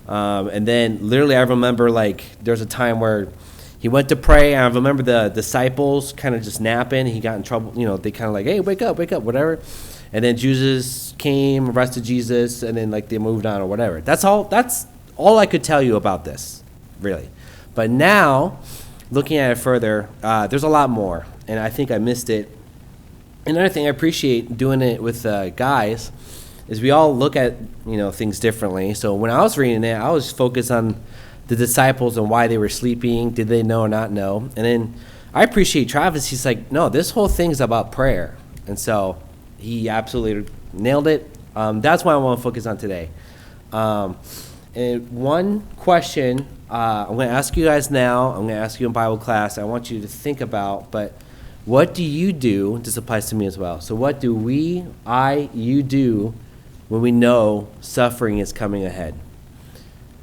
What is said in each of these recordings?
And then literally I remember like there's a time where he went to pray, and I remember the disciples kind of just napping. He got in trouble, they kind of like, hey, wake up, whatever. And then Judas came, arrested Jesus, and then like they moved on or whatever. That's all I could tell you about this, really. But now, looking at it further, there's a lot more, and I think I missed it. Another thing I appreciate doing it with guys is we all look at things differently. So when I was reading it, I was focused on the disciples and why they were sleeping. Did they know or not know? And then I appreciate Travis. He's like, no, this whole thing's about prayer, and so he absolutely nailed it. That's what I want to focus on today. And one question I'm going to ask you guys now. I'm going to ask you in Bible class. I want you to think about, but what do you do? This applies to me as well. So what do you do when we know suffering is coming ahead?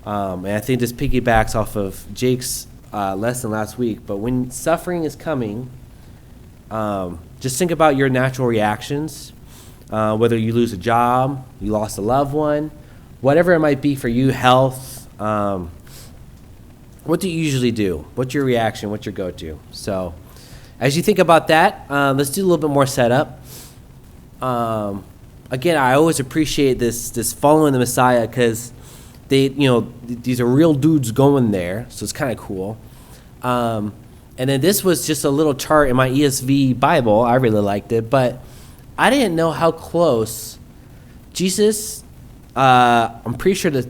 And I think this piggybacks off of Jake's lesson last week. But when suffering is coming, just think about your natural reactions. Whether you lose a job, you lost a loved one, whatever it might be for you, health. What do you usually do? What's your reaction? What's your go-to? So as you think about that, let's do a little bit more setup. Again, I always appreciate this following the Messiah because these are real dudes going there, so it's kind of cool. And then this was just a little chart in my ESV Bible. I really liked it, but I didn't know how close Jesus. I'm pretty sure the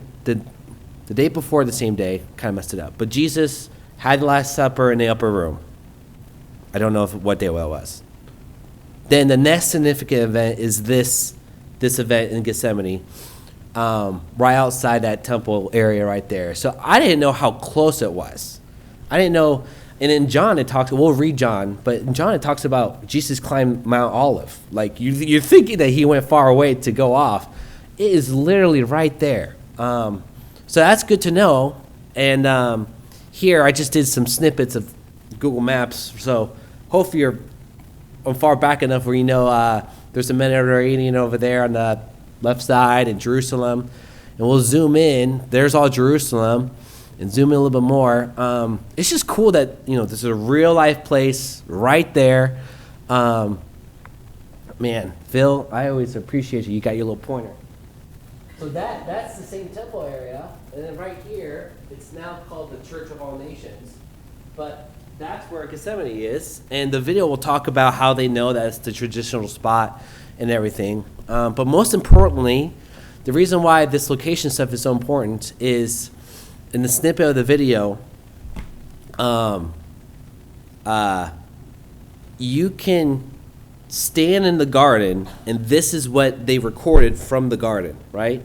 day before, the same day, kind of messed it up. But Jesus had the Last Supper in the upper room. I don't know what day it was. Then the next significant event is this event in Gethsemane, right outside that temple area right there. So I didn't know how close it was. I didn't know. And in John, we'll read John, but in John it talks about Jesus climbed Mount Olive. Like you're thinking that he went far away to go off. It is literally right there. So that's good to know. And here I just did some snippets of Google Maps. So hopefully you're far back enough where there's a Mediterranean over there on the left side in Jerusalem. And we'll zoom in. There's all Jerusalem. And zoom in a little bit more. It's just cool that, this is a real life place right there. Man, Phil, I always appreciate you. You got your little pointer. So that's the same temple area. And then right here, it's now called the Church of All Nations. But that's where Gethsemane is. And the video will talk about how they know that it's the traditional spot and everything. But most importantly, the reason why this location stuff is so important is in the snippet of the video, you can stand in the garden, and this is what they recorded from the garden, right?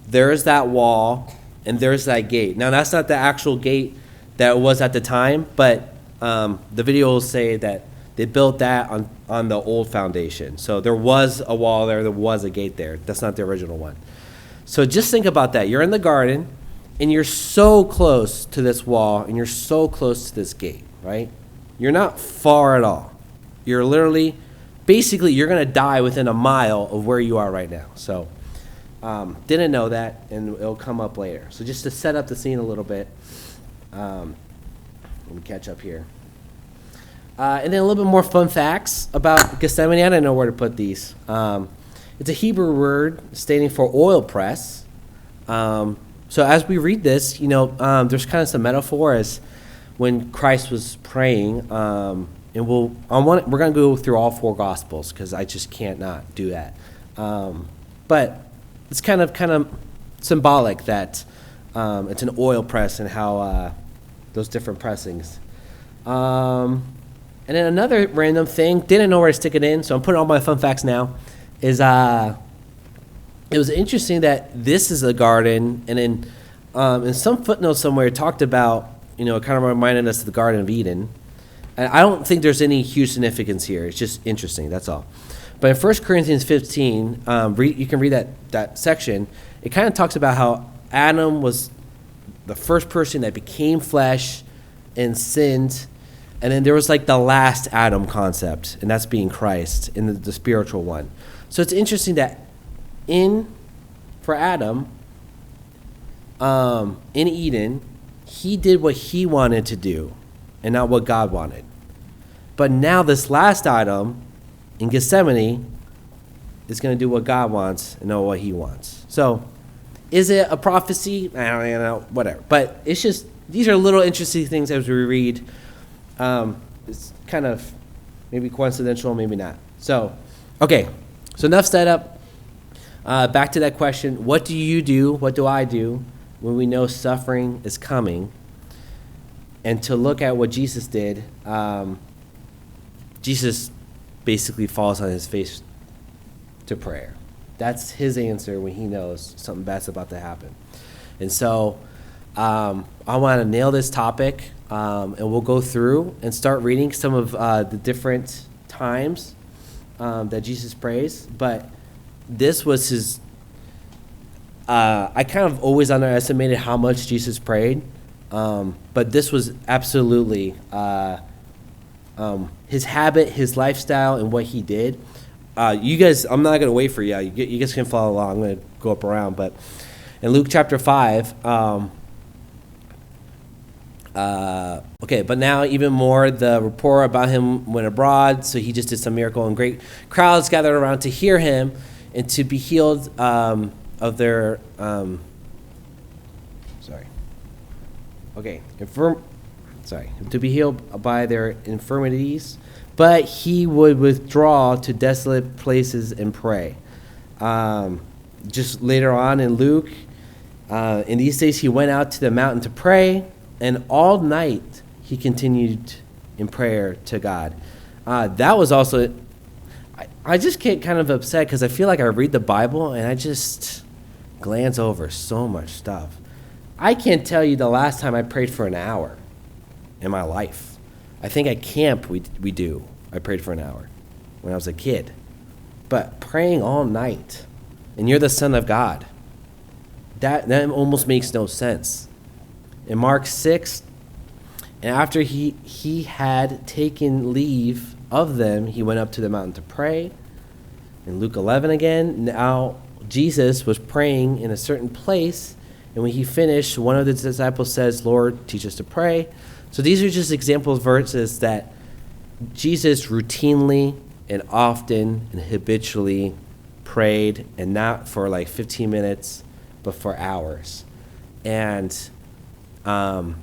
There's that wall, and there's that gate. Now, that's not the actual gate that it was at the time, but the video will say that they built that on the old foundation. So there was a wall there was a gate there. That's not the original one. So just think about that. You're in the garden, and you're so close to this wall, and you're so close to this gate, right? You're not far at all. You're literally, basically, you're going to die within a mile of where you are right now. So didn't know that, and it'll come up later. So just to set up the scene a little bit, let me catch up here. And then a little bit more fun facts about Gethsemane. I didn't know where to put these. It's a Hebrew word standing for oil press. So as we read this, there's kind of some metaphor as when Christ was praying, and we're going to go through all four Gospels because I just can't not do that. But it's kind of symbolic that it's an oil press and how those different pressings. And then another random thing, didn't know where to stick it in, so I'm putting all my fun facts now, is it was interesting that this is a garden, and then in some footnotes somewhere it talked about, it kind of reminded us of the Garden of Eden. And I don't think there's any huge significance here. It's just interesting, that's all. But in 1 Corinthians 15, you can read that section. It kind of talks about how Adam was the first person that became flesh and sinned. And then there was like the last Adam concept, and that's being Christ in the spiritual one. So it's interesting that for Adam, in Eden, he did what he wanted to do and not what God wanted. But now this last Adam in Gethsemane is going to do what God wants and not what he wants. So is it a prophecy? I don't know, whatever. But it's just, these are little interesting things as we read. It's kind of maybe coincidental, maybe not. So, okay. So enough setup. Back to that question. What do you do? What do I do when we know suffering is coming? And to look at what Jesus did, Jesus basically falls on his face to prayer. That's his answer when he knows something bad's about to happen. And so I want to nail this topic, and we'll go through and start reading some of the different times that Jesus prays. But this was his, I kind of always underestimated how much Jesus prayed, but this was absolutely his habit, his lifestyle, and what he did. You guys, I'm not going to wait for you. You guys can follow along. I'm going to go up around. But in Luke chapter 5, okay, but now even more, the report about him went abroad, so he just did some miracle, and great crowds gathered around to hear him and to be healed of their, to be healed by their infirmities. But he would withdraw to desolate places and pray. Just later on in Luke, in these days he went out to the mountain to pray, and all night he continued in prayer to God. That was also, I just get kind of upset because I feel like I read the Bible and I just glance over so much stuff. I can't tell you the last time I prayed for an hour in my life. I think at camp we do. I prayed for an hour when I was a kid. But praying all night, and you're the Son of God, that almost makes no sense. In Mark 6, and after he had taken leave of them, he went up to the mountain to pray. In Luke 11 again, now Jesus was praying in a certain place, and when he finished, one of the disciples says, "Lord, teach us to pray." So these are just example verses that Jesus routinely and often and habitually prayed, and not for like 15 minutes, but for hours. And I'll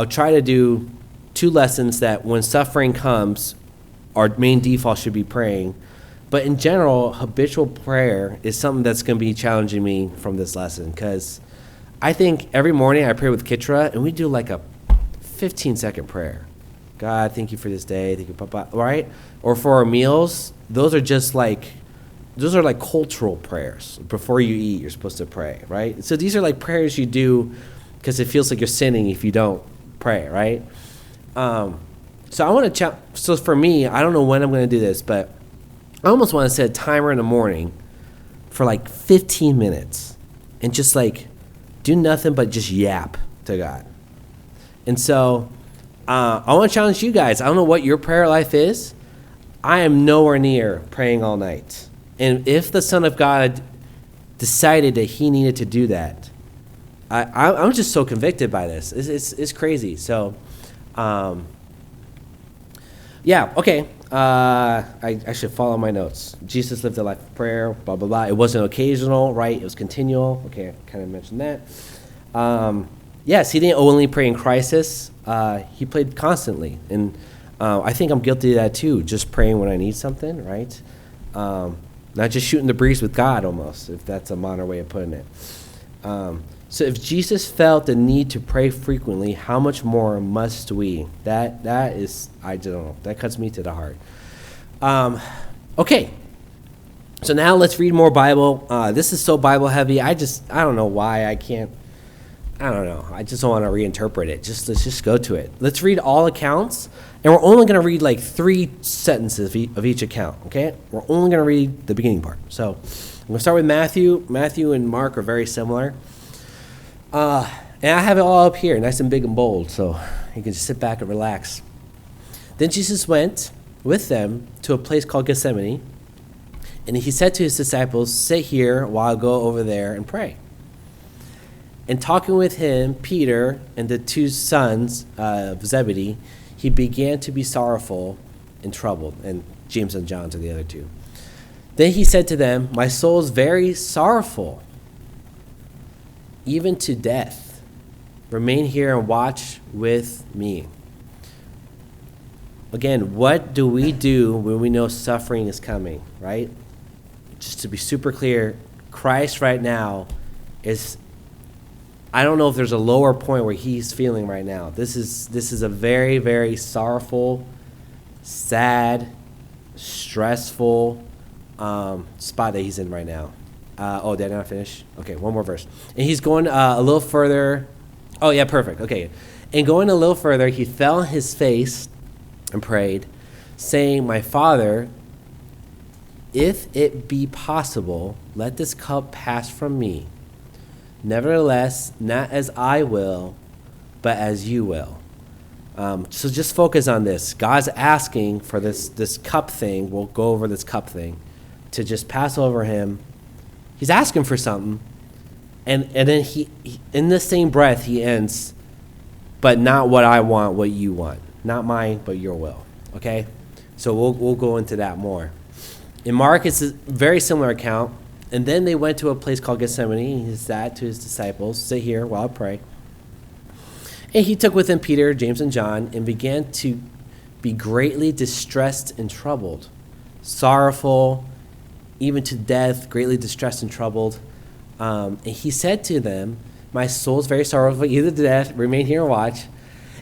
try to do 2 lessons that when suffering comes, our main default should be praying. But in general, habitual prayer is something that's going to be challenging me from this lesson, because I think every morning I pray with Kitra, and we do like a 15-second prayer. God, thank you for this day. Thank you, Papa. Right? Or for our meals, those are like cultural prayers. Before you eat, you're supposed to pray, right? So these are like prayers you do because it feels like you're sinning if you don't pray, right? So I want to so for me, I don't know when I'm going to do this, but I almost want to set a timer in the morning for like 15 minutes and just like do nothing but just yap to God. And so I want to challenge you guys. I don't know what your prayer life is. I am nowhere near praying all night. And if the Son of God decided that he needed to do that, I'm just so convicted by this. It's crazy. So, yeah, okay. I should follow my notes. Jesus lived a life of prayer, blah, blah, blah. It wasn't occasional, right? It was continual. Okay, I kind of mentioned that. Yes, he didn't only pray in crisis. He prayed constantly. And I think I'm guilty of that too, just praying when I need something, right? Not just shooting the breeze with God almost, if that's a modern way of putting it. So if Jesus felt the need to pray frequently, how much more must we? That is, I don't know, that cuts me to the heart. Okay, so now let's read more Bible. This is so Bible heavy. I don't know why I can't. I don't know. I just don't want to reinterpret it. Let's just go to it. Let's read all accounts, and we're only going to read like 3 sentences of each account, okay? We're only going to read the beginning part. So I'm going to start with Matthew. Matthew and Mark are very similar. And I have it all up here, nice and big and bold, so you can just sit back and relax. Then Jesus went with them to a place called Gethsemane, and he said to his disciples, "Sit here while I go over there and pray." And talking with him, Peter and the two sons of Zebedee, he began to be sorrowful and troubled. And James and John to the other two. Then he said to them, "My soul is very sorrowful, even to death. Remain here and watch with me." Again, what do we do when we know suffering is coming, right? Just to be super clear, Christ right now is, I don't know if there's a lower point where he's feeling right now. This is a very, very sorrowful, sad, stressful spot that he's in right now. Did I not finish? Okay, one more verse. And he's going a little further. Oh, yeah, perfect. Okay. And going a little further, he fell on his face and prayed, saying, "My Father, if it be possible, let this cup pass from me. Nevertheless, not as I will, but as you will." So just focus on this. God's asking for this cup thing. We'll go over this cup thing to just pass over him. He's asking for something. And then he in the same breath, he ends, "But not what I want, what you want. Not mine, but your will." Okay? So we'll go into that more. In Mark, it's a very similar account. And then they went to a place called Gethsemane. He said to his disciples, "Sit here while I pray." And he took with him Peter, James, and John, and began to be greatly distressed and troubled, sorrowful, even to death, greatly distressed and troubled. And he said to them, "My soul is very sorrowful, even to death. Remain here and watch."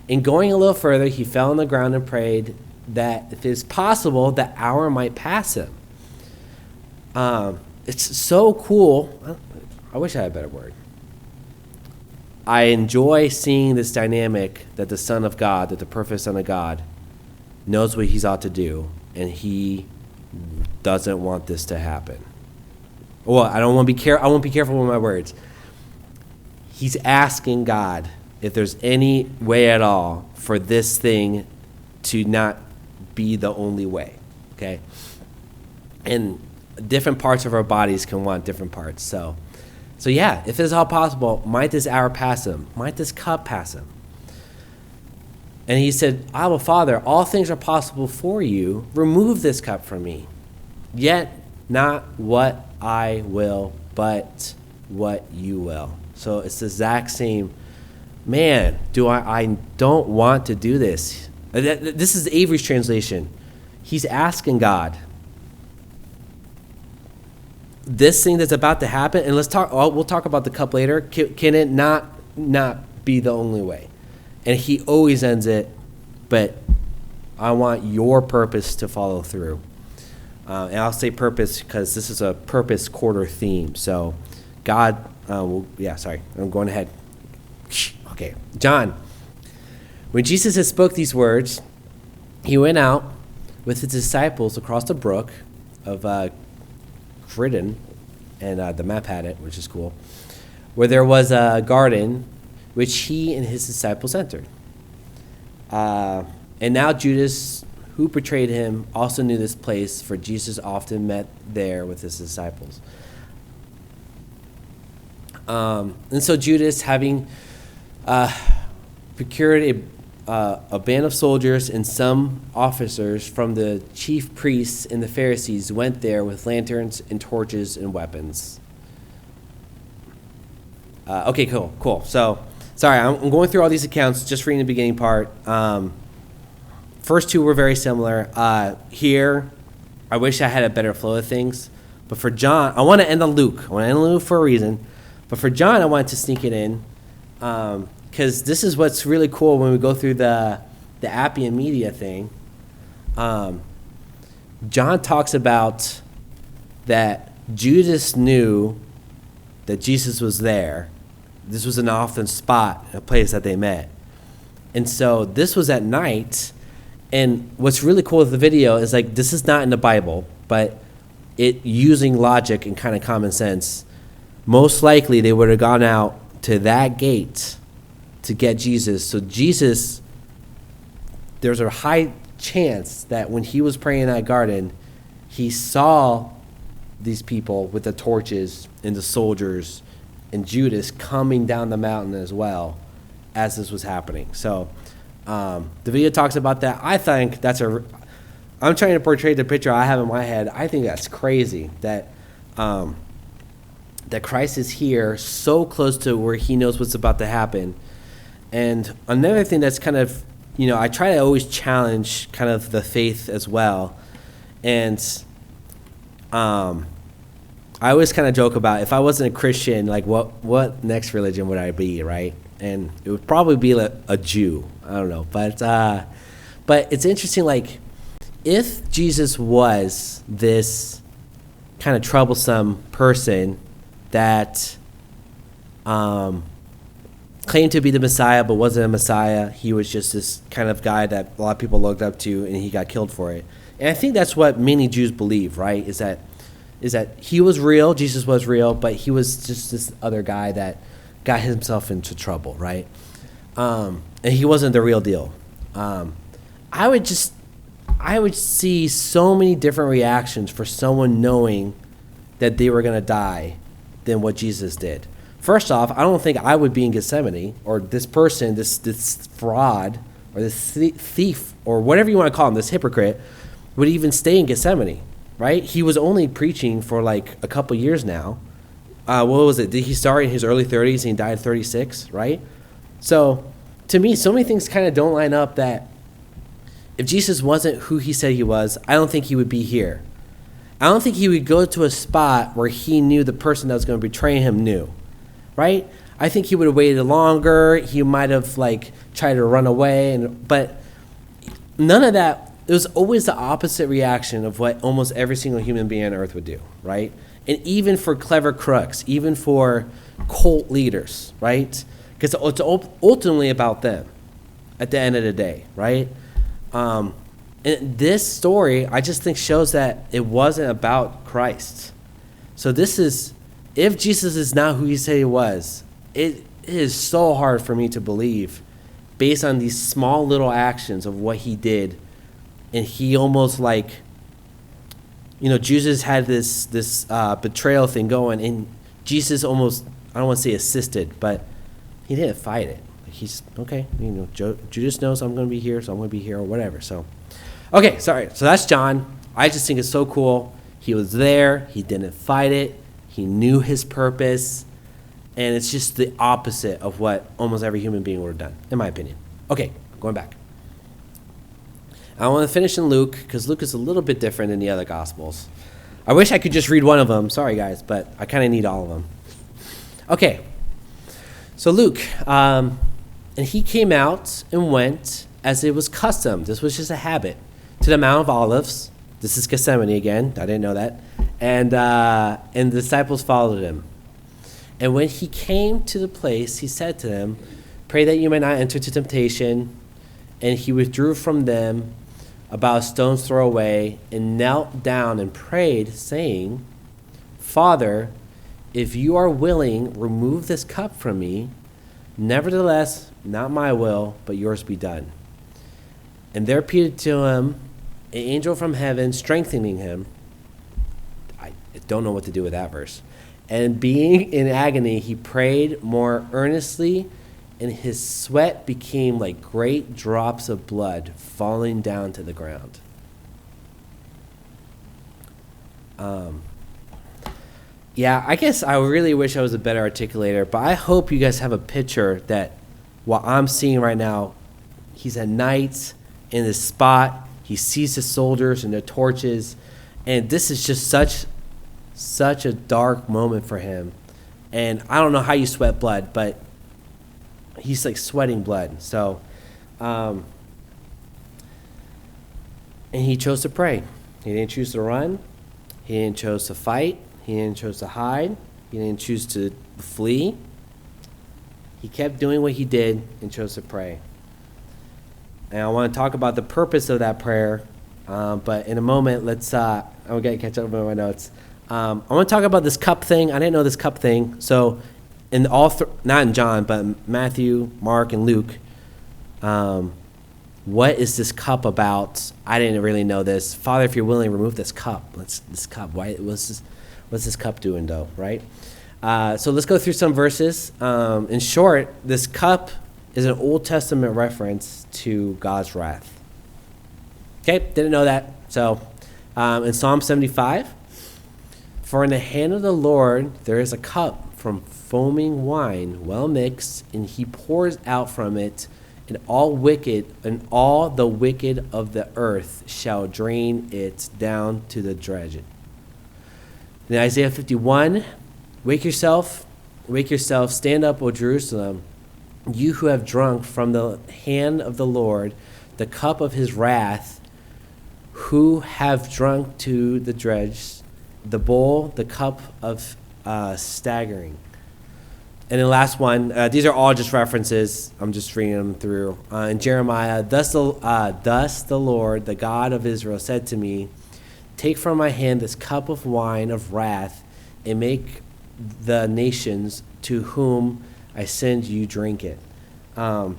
And going a little further, he fell on the ground and prayed that if it is possible, the hour might pass him. It's so cool. I wish I had a better word. I enjoy seeing this dynamic that the Son of God, that the perfect Son of God, knows what he's ought to do, and he doesn't want this to happen. Well, I won't be careful with my words. He's asking God if there's any way at all for this thing to not be the only way, okay? And different parts of our bodies can want different parts. So yeah, if it's all possible, might this hour pass him? Might this cup pass him? And he said, "Abba, Father, all things are possible for you. Remove this cup from me. Yet not what I will, but what you will." So it's the exact same. Man, I don't want to do this. This is Avery's translation. He's asking God, this thing that's about to happen, and we'll talk about the cup later. Can it not be the only way? And he always ends it, but I want your purpose to follow through. And I'll say purpose because this is a purpose quarter theme. So God, I'm going ahead. Okay, John. When Jesus had spoke these words, he went out with his disciples across the brook of Kidron, and the map had it, which is cool, where there was a garden which he and his disciples entered. And now Judas, who betrayed him, also knew this place, for Jesus often met there with his disciples. And so Judas, having procured a band of soldiers and some officers from the chief priests and the Pharisees, went there with lanterns and torches and weapons. Okay, cool. So, sorry, I'm going through all these accounts, just reading the beginning part. First two were very similar. Here, I wish I had a better flow of things. But for John, I want to end on Luke. I want to end on Luke for a reason. But for John, I wanted to sneak it in. Because this is what's really cool when we go through the Appian Media thing. John talks about that Judas knew that Jesus was there. This was an often spot, a place that they met. And so this was at night. And what's really cool with the video is, like, this is not in the Bible, but it using logic and kind of common sense, most likely they would have gone out to that gate to get Jesus. So Jesus, there's a high chance that when he was praying in that garden, he saw these people with the torches and the soldiers and Judas coming down the mountain as well as this was happening. So the video talks about that. I think I'm trying to portray the picture I have in my head. I think that's crazy that that Christ is here so close to where he knows what's about to happen. And another thing that's kind of, I try to always challenge kind of the faith as well. And I always kind of joke about, if I wasn't a Christian, like what next religion would I be, right? And it would probably be like a Jew. I don't know. But it's interesting, like, if Jesus was this kind of troublesome person that claimed to be the Messiah but wasn't a Messiah, he was just this kind of guy that a lot of people looked up to, and he got killed for it. And I think that's what many Jews believe, right? Is that he was real, Jesus was real, but he was just this other guy that got himself into trouble, right? And he wasn't the real deal. I would see so many different reactions for someone knowing that they were going to die than what Jesus did. First off, I don't think I would be in Gethsemane, or this person, this fraud, or this thief, or whatever you want to call him, this hypocrite, would even stay in Gethsemane, right? He was only preaching for like a couple years now. What was it? Did he start in his early 30s and he died at 36, right? So, to me, so many things kind of don't line up that if Jesus wasn't who he said he was, I don't think he would be here. I don't think he would go to a spot where he knew the person that was going to betray him knew, right? I think he would have waited longer. He might have tried to run away, but none of that. It was always the opposite reaction of what almost every single human being on earth would do, right? And even for clever crooks, even for cult leaders, right? Because it's ultimately about them at the end of the day, right? And this story, I just think, shows that it wasn't about Christ. So if Jesus is not who he said he was, it is so hard for me to believe based on these small little actions of what he did. And he almost Jesus had this betrayal thing going, and Jesus almost, I don't want to say assisted, but he didn't fight it. He's, okay, Judas knows I'm going to be here, so I'm going to be here, or whatever. So, okay, sorry. So that's John. I just think it's so cool. He was there. He didn't fight it. He knew his purpose. And it's just the opposite of what almost every human being would have done, in my opinion. Okay, going back. I want to finish in Luke, because Luke is a little bit different than the other Gospels. I wish I could just read one of them. Sorry, guys, but I kind of need all of them. Okay, so Luke, and he came out and went as it was custom. This was just a habit, to the Mount of Olives. This is Gethsemane again. I didn't know that. And the disciples followed him. And when he came to the place, he said to them, "Pray that you may not enter into temptation." And he withdrew from them about a stone's throw away, and knelt down and prayed, saying, "Father, if you are willing, remove this cup from me. Nevertheless, not my will, but yours be done." And there appeared to him an angel from heaven, strengthening him. I don't know what to do with that verse. And being in agony, he prayed more earnestly, and his sweat became like great drops of blood falling down to the ground. Yeah, I guess I really wish I was a better articulator, but I hope you guys have a picture that what I'm seeing right now, he's at night in this spot, he sees the soldiers and the torches, and this is just such a dark moment for him. And I don't know how you sweat blood, but he's sweating blood. So, and he chose to pray. He didn't choose to run. He didn't choose to fight. He didn't choose to hide. He didn't choose to flee. He kept doing what he did and chose to pray. And I want to talk about the purpose of that prayer, but in a moment, I'm going to catch up with my notes. I want to talk about this cup thing. I didn't know this cup thing. So in not in John, but Matthew, Mark, and Luke, what is this cup about? I didn't really know this. Father, if you're willing, remove this cup. This cup. What's this cup doing, though, right? So let's go through some verses. In short, this cup is an Old Testament reference to God's wrath. Okay, didn't know that. So in Psalm 75, for in the hand of the Lord there is a cup from foaming wine, well mixed, and he pours out from it, and all the wicked of the earth shall drain it down to the dredge. In Isaiah 51, wake yourself, stand up, O Jerusalem, you who have drunk from the hand of the Lord the cup of his wrath, who have drunk to the dredge, the bowl, the cup of staggering. And the last one, these are all just references. I'm just reading them through. In Jeremiah, thus the Lord, the God of Israel, said to me, take from my hand this cup of wine of wrath, and make the nations to whom I send you drink it. So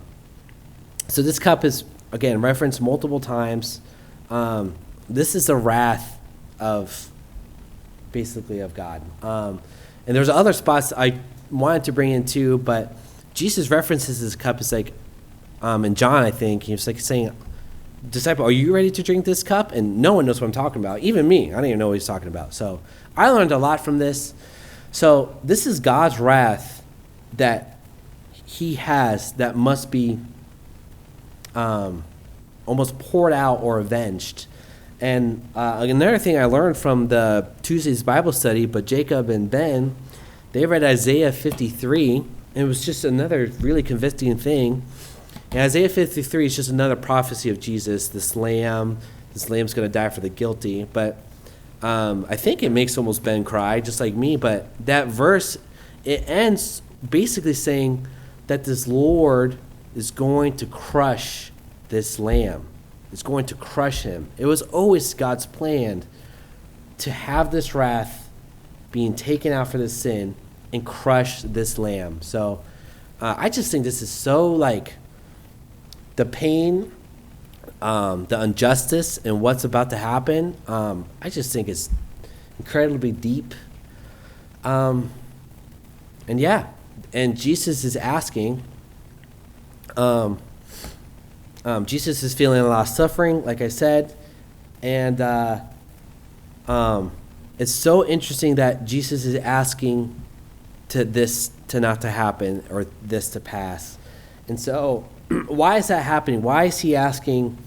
this cup is, again, referenced multiple times. This is the wrath of, basically, of God. And there's other spots I wanted to bring in too, but Jesus references this cup as like, in John, I think, he was like saying, disciple, are you ready to drink this cup? And no one knows what I'm talking about. Even me, I don't even know what he's talking about. So I learned a lot from this. So this is God's wrath that he has that must be almost poured out or avenged. And another thing I learned from the Tuesday's Bible study, but Jacob and Ben, they read Isaiah 53, and it was just another really convicting thing. And Isaiah 53 is just another prophecy of Jesus, this lamb's going to die for the guilty. But I think it makes almost Ben cry, just like me. But that verse, it ends basically saying that this Lord is going to crush this lamb. It's going to crush him. It was always God's plan to have this wrath being taken out for this sin and crush this lamb. So I just think this is so, like, the pain, the injustice, and what's about to happen, I just think it's incredibly deep. And yeah, and Jesus is asking, Jesus is feeling a lot of suffering, like I said, and it's so interesting that Jesus is asking to not to happen, or this to pass. And so why is that happening? Why is he asking,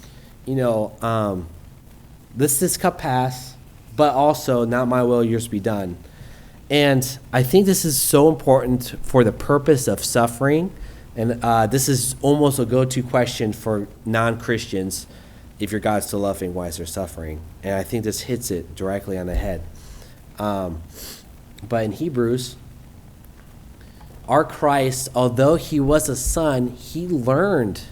this cup pass, but also not my will, yours be done? And I think this is so important for the purpose of suffering. And this is almost a go-to question for non-Christians. If your God's still loving, why is there suffering? And I think this hits it directly on the head. But in Hebrews, our Christ, although he was a son, he learned.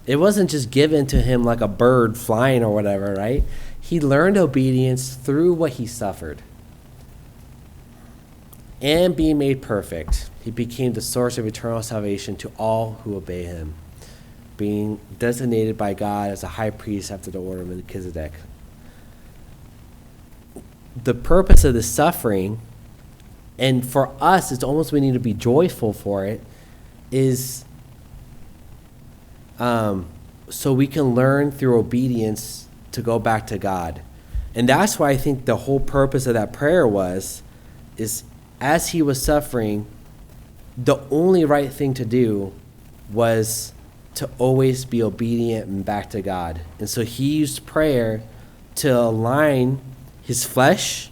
It wasn't just given to him like a bird flying or whatever, right? He learned obedience through what he suffered. And being made perfect, he became the source of eternal salvation to all who obey him, being designated by God as a high priest after the order of Melchizedek. The purpose of the suffering, and for us, it's almost we need to be joyful for it, is so we can learn through obedience to go back to God. And that's why I think the whole purpose of that prayer is as he was suffering, the only right thing to do was to always be obedient and back to God. And so he used prayer to align his flesh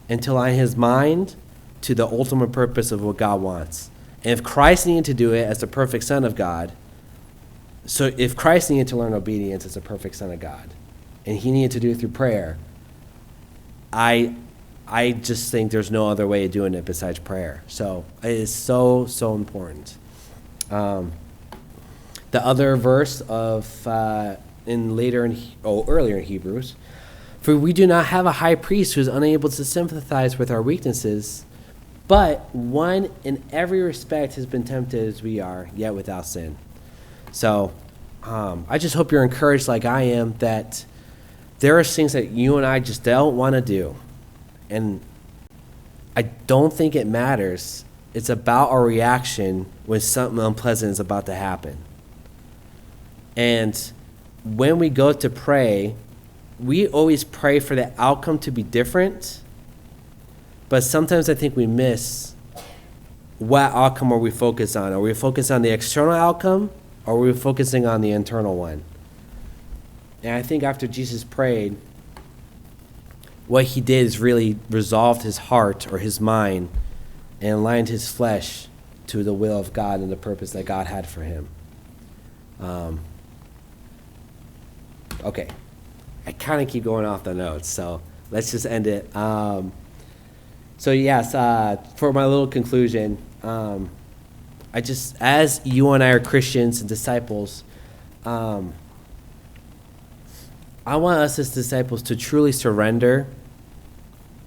and to align his mind to the ultimate purpose of what God wants. And if Christ needed to do it as the perfect Son of God, so if Christ needed to learn obedience as a perfect Son of God, and he needed to do it through prayer, I just think there's no other way of doing it besides prayer. So it is so, so important. The other verse of earlier in Hebrews, for we do not have a high priest who is unable to sympathize with our weaknesses, but one in every respect has been tempted as we are, yet without sin. So I just hope you're encouraged like I am that there are things that you and I just don't want to do. And I don't think it matters. It's about our reaction when something unpleasant is about to happen. And when we go to pray, we always pray for the outcome to be different, but sometimes I think we miss what outcome are we focused on. Are we focused on the external outcome, or are we focusing on the internal one? And I think after Jesus prayed, what he did is really resolved his heart or his mind and aligned his flesh to the will of God and the purpose that God had for him. Okay. I kind of keep going off the notes, so let's just end it. So yes, for my little conclusion, I just, as you and I are Christians and disciples, I want us as disciples to truly surrender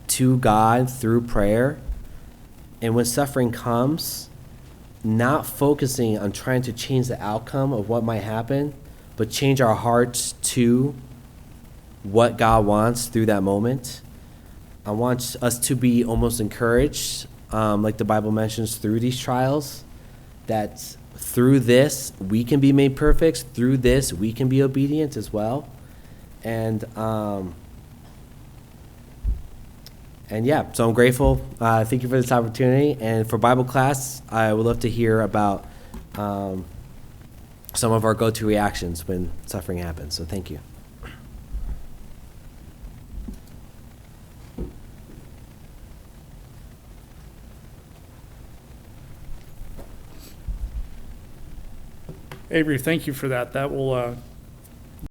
to God through prayer. And when suffering comes, not focusing on trying to change the outcome of what might happen, but change our hearts to what God wants through that moment. I want us to be almost encouraged, like the Bible mentions, through these trials, that through this we can be made perfect. Through this we can be obedient as well. And yeah, so I'm grateful. Thank you for this opportunity. And for Bible class, I would love to hear about some of our go-to reactions when suffering happens. So thank you. Avery, thank you for that. That will